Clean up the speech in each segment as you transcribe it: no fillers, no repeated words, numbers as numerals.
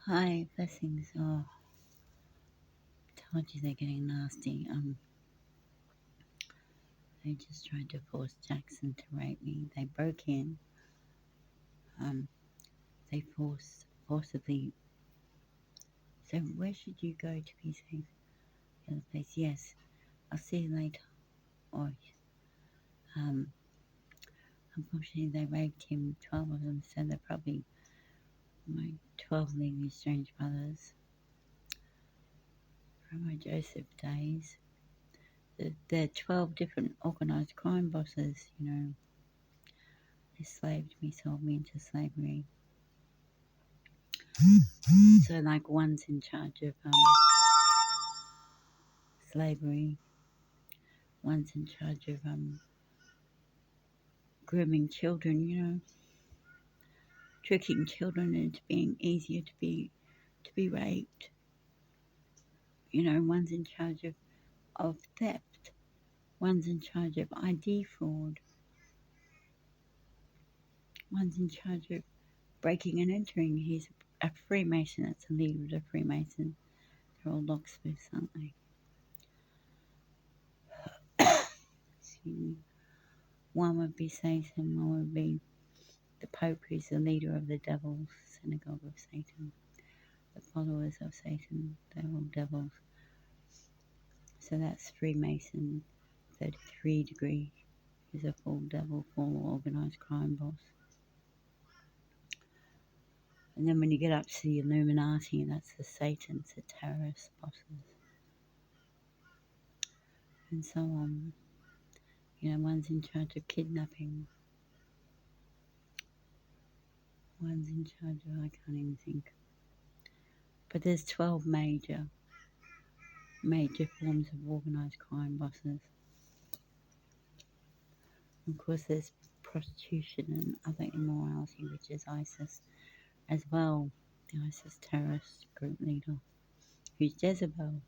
Hi, blessings. Oh, told you they're getting nasty. They just tried to force Jackson to rape me. They broke in. Um, they forcibly. So where should you go to be safe? The other place. Yes. I'll see you later. Or um, unfortunately they raped him. 12 of them. So they're probably my 12 legally estranged brothers from my Joseph days. They're 12 different organised crime bosses. They slaved me, sold me into slavery. So, like, one's in charge of slavery, one's in charge of grooming children, tricking children into being easier to be raped. One's in charge of theft, one's in charge of ID fraud, one's in charge of breaking and entering. He's a Freemason, that's the leader of the Freemasons. They're all locksmiths, aren't they? Excuse me. One would be Satan, one would be the Pope, who's the leader of the devil's synagogue of Satan. The followers of Satan, they're all devils. So that's Freemason, 33 degree, is a full devil, full organised crime boss. And then when you get up to the Illuminati, that's the Satans, the terrorist bosses, and so on. One's in charge of kidnapping, one's in charge of, I can't even think. But there's 12 major forms of organised crime bosses. Of course, there's prostitution and other immorality, which is ISIS as well. The ISIS terrorist group leader, who's Jezebel.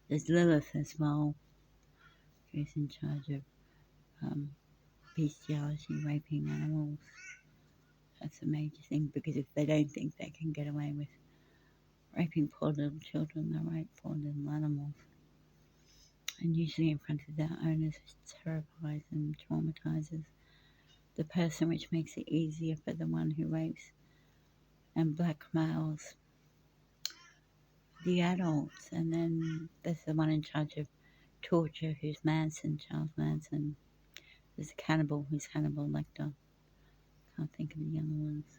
There's Lilith as well, who's in charge of bestiality, raping animals. That's a major thing, because if they don't think they can get away with raping poor little children, they'll rape poor little animals. And usually in front of their owners, which terrifies and traumatizes the person, which makes it easier for the one who rapes and blackmails the adults. And then there's the one in charge of torture, who's Manson, Charles Manson. There's a cannibal, who's Hannibal Lecter. Can't think of the other ones.